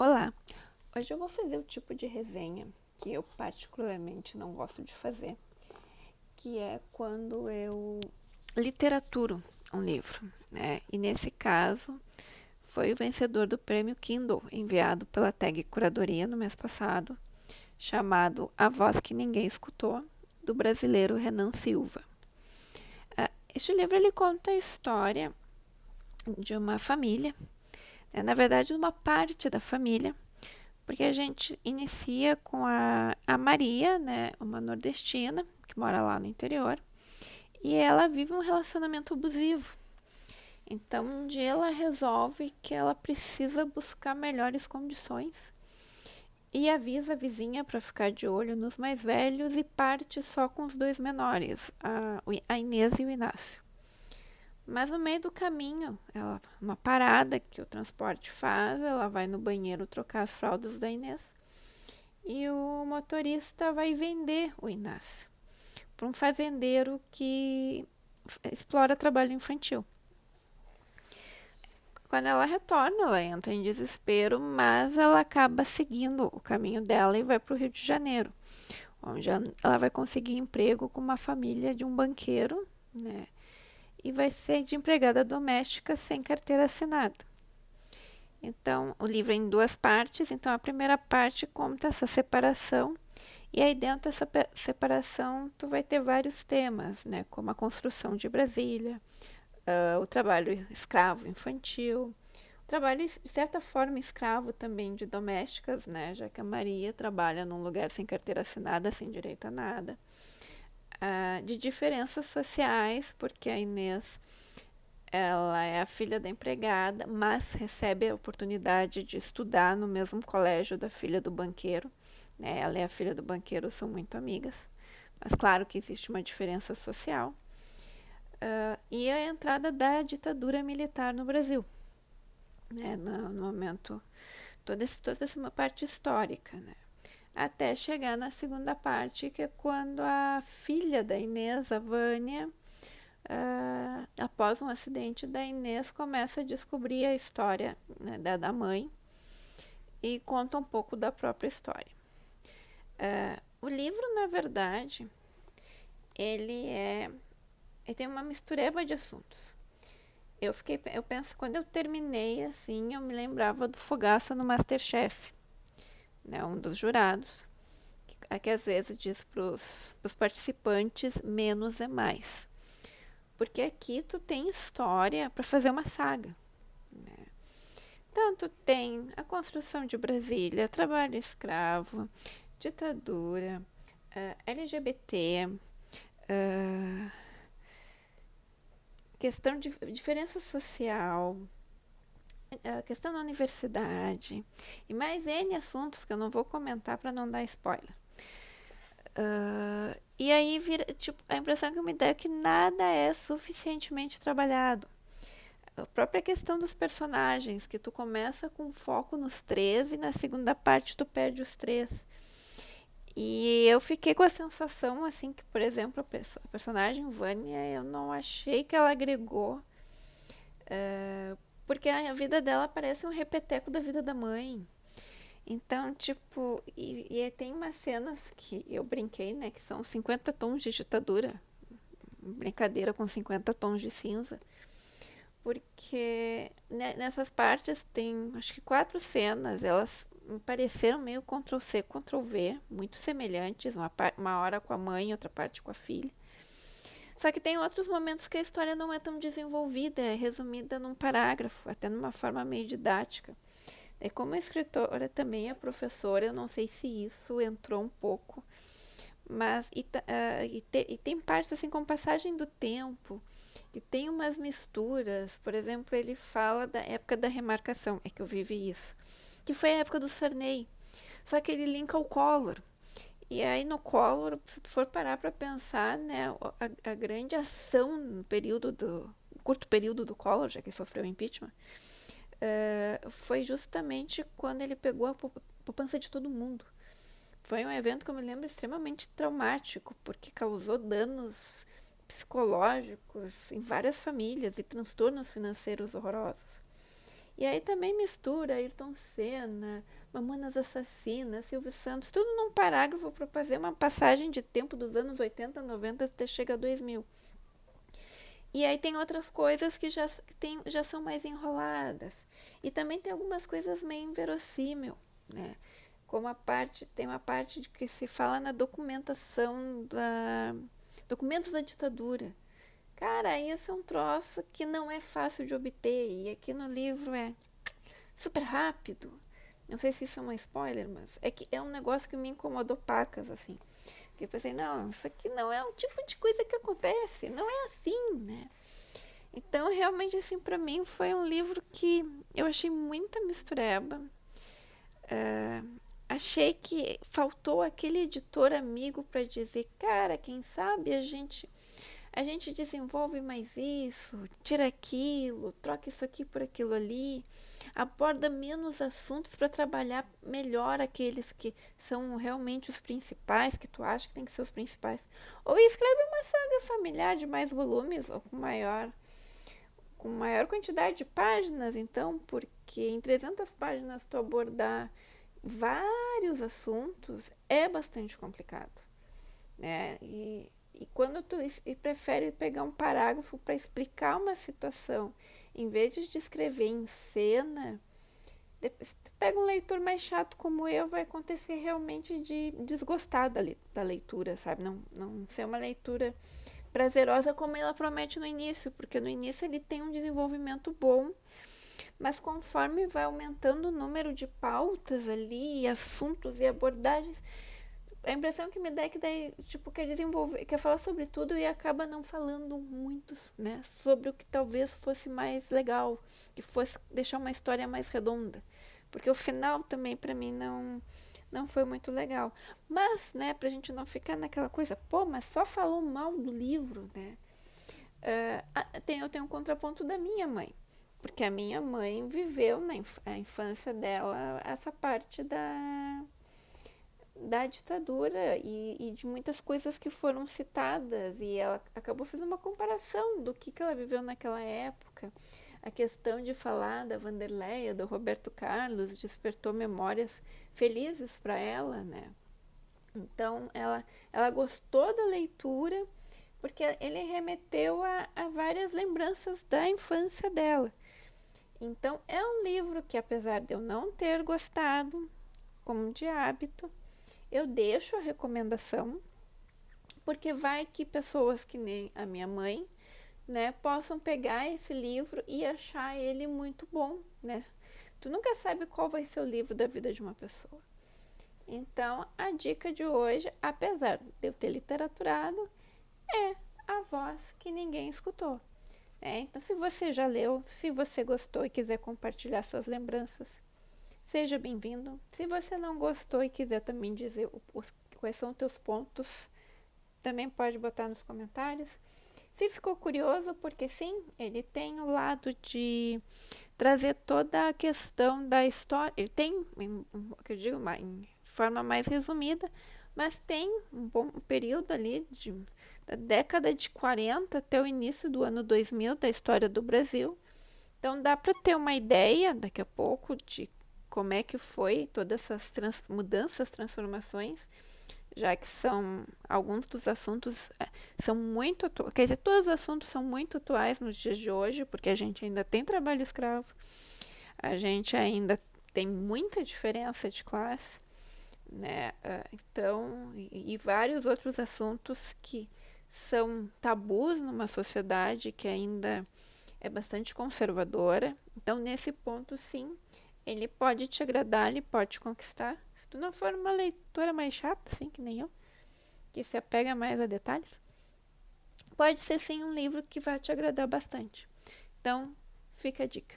Olá, hoje eu vou fazer o tipo de resenha que eu particularmente não gosto de fazer, que é quando eu literaturo um livro, né? E nesse caso foi o vencedor do prêmio Kindle, enviado pela Tag Curadoria no mês passado, chamado A Voz que Ninguém Escutou, do brasileiro Renan Silva. Este livro ele conta a história de uma família, né? Na verdade de uma parte da família, porque a gente inicia com a Maria, né, uma nordestina que mora lá no interior, e ela vive um relacionamento abusivo. Então, um dia ela resolve que ela precisa buscar melhores condições e avisa a vizinha para ficar de olho nos mais velhos e parte só com os dois menores, a Inês e o Inácio. Mas no meio do caminho, uma parada que o transporte faz, ela vai no banheiro trocar as fraldas da Inês e o motorista vai vender o Inácio para um fazendeiro que explora trabalho infantil. Quando ela retorna, ela entra em desespero, mas ela acaba seguindo o caminho dela e vai para o Rio de Janeiro, onde ela vai conseguir emprego com uma família de um banqueiro, né? E vai ser de empregada doméstica sem carteira assinada. Então, o livro é em duas partes. Então, a primeira parte conta essa separação. E aí, dentro dessa separação, tu vai ter vários temas, né? Como a construção de Brasília, o trabalho escravo infantil, o trabalho, de certa forma, escravo também de domésticas, né? Já que a Maria trabalha num lugar sem carteira assinada, sem direito a nada. De diferenças sociais, porque a Inês ela é a filha da empregada, mas recebe a oportunidade de estudar no mesmo colégio da filha do banqueiro, né? Ela e a filha do banqueiro são muito amigas, mas claro que existe uma diferença social. E a entrada da ditadura militar no Brasil, né? No momento, toda essa parte histórica, né? Até chegar na segunda parte, que é quando a filha da Inês, a Vânia, após um acidente da Inês, começa a descobrir a história, né, da mãe e conta um pouco da própria história. O livro, na verdade, ele tem uma mistureba de assuntos. Eu penso, quando eu terminei assim, eu me lembrava do Fogaça no MasterChef, né, um dos jurados, que às vezes diz para os participantes, menos é mais. Porque aqui tu tem história para fazer uma saga. Né? Tanto tem a construção de Brasília, trabalho escravo, ditadura, LGBT, questão de diferença social, questão da universidade e mais N assuntos que eu não vou comentar para não dar spoiler. E aí vira, tipo, a impressão que me dá é que nada é suficientemente trabalhado. A própria questão dos personagens, que tu começa com foco nos três e na segunda parte tu perde os três. E eu fiquei com a sensação, assim, que, por exemplo, a personagem Vânia, eu não achei que ela agregou, porque a vida dela parece um repeteco da vida da mãe. Então, tipo, e tem umas cenas que eu brinquei, né, que são 50 tons de ditadura, brincadeira com 50 tons de cinza, porque nessas partes tem, acho que 4 cenas, elas me pareceram meio Ctrl+C, Ctrl+V, muito semelhantes, uma hora com a mãe, outra parte com a filha. Só que tem outros momentos que a história não é tão desenvolvida, é resumida num parágrafo, até numa forma meio didática. E como a escritora também é professora, eu não sei se isso entrou um pouco, mas e tem partes assim com passagem do tempo, e tem umas misturas. Por exemplo, ele fala da época da remarcação, é que eu vivi isso, que foi a época do Sarney, só que ele linka o Collor. E aí no Collor, se tu for parar para pensar, né, a grande ação no período do curto período do Collor, já que sofreu impeachment, foi justamente quando ele pegou a poupança de todo mundo. Foi um evento que eu me lembro extremamente traumático, porque causou danos psicológicos em várias famílias e transtornos financeiros horrorosos. E aí também mistura Ayrton Senna, Mamonas Assassinas, Silvio Santos, tudo num parágrafo para fazer uma passagem de tempo dos anos 80, 90 até chega a 2000. E aí tem outras coisas que já são mais enroladas. E também tem algumas coisas meio inverossímil, né? Como tem uma parte de que se fala na documentação documentos da ditadura. Cara, isso é um troço que não é fácil de obter. E aqui no livro é super rápido. Não sei se isso é um spoiler, mas é que é um negócio que me incomodou pacas, assim. Que eu pensei, não, isso aqui não é um tipo de coisa que acontece, não é assim, né? Então, realmente, assim, pra mim foi um livro que eu achei muita mistureba. Uh, Achei que faltou aquele editor amigo para dizer, cara, quem sabe a gente desenvolve mais isso, tira aquilo, troca isso aqui por aquilo ali, aborda menos assuntos para trabalhar melhor aqueles que são realmente os principais, que tu acha que tem que ser os principais. Ou escreve uma saga familiar de mais volumes, ou com maior quantidade de páginas, então, porque em 300 páginas tu abordar vários assuntos é bastante complicado, né? E quando tu prefere pegar um parágrafo para explicar uma situação, em vez de descrever em cena, se tu pega um leitor mais chato como eu, vai acontecer realmente de desgostar da leitura, sabe? Não ser uma leitura prazerosa como ela promete no início, porque no início ele tem um desenvolvimento bom, mas conforme vai aumentando o número de pautas ali, assuntos e abordagens, a impressão que me dá é que daí, tipo, quer falar sobre tudo e acaba não falando muito, né, sobre o que talvez fosse mais legal, que fosse deixar uma história mais redonda. Porque o final também, pra mim, não foi muito legal. Mas, né, pra gente não ficar naquela coisa, pô, mas só falou mal do livro, né? Eu tenho um contraponto da minha mãe. Porque a minha mãe viveu a infância dela essa parte da ditadura e de muitas coisas que foram citadas. E ela acabou fazendo uma comparação do que ela viveu naquela época. A questão de falar da Wanderleia, do Roberto Carlos, despertou memórias felizes para ela, né? Então, ela gostou da leitura porque ele remeteu a várias lembranças da infância dela. Então, é um livro que, apesar de eu não ter gostado, como de hábito, eu deixo a recomendação, porque vai que pessoas que nem a minha mãe, né, possam pegar esse livro e achar ele muito bom, né? Tu nunca sabe qual vai ser o livro da vida de uma pessoa. Então, a dica de hoje, apesar de eu ter literaturado, é A Voz que Ninguém Escutou. Então, se você já leu, se você gostou e quiser compartilhar suas lembranças, seja bem-vindo. Se você não gostou e quiser também dizer quais são os teus pontos, também pode botar nos comentários. Se ficou curioso, porque sim, ele tem o lado de trazer toda a questão da história. Ele tem, que eu digo, de forma mais resumida, mas tem um bom período ali da década de 40 até o início do ano 2000 da história do Brasil. Então dá para ter uma ideia daqui a pouco de como é que foi todas essas mudanças, transformações, já que são alguns dos assuntos são muito atuais, quer dizer, todos os assuntos são muito atuais nos dias de hoje, porque a gente ainda tem trabalho escravo, a gente ainda tem muita diferença de classe, né? Então, e vários outros assuntos que são tabus numa sociedade que ainda é bastante conservadora. Então, nesse ponto, sim, ele pode te agradar, ele pode te conquistar. Se tu não for uma leitora mais chata, assim, que nem eu, que se apega mais a detalhes, pode ser sim um livro que vai te agradar bastante. Então, fica a dica.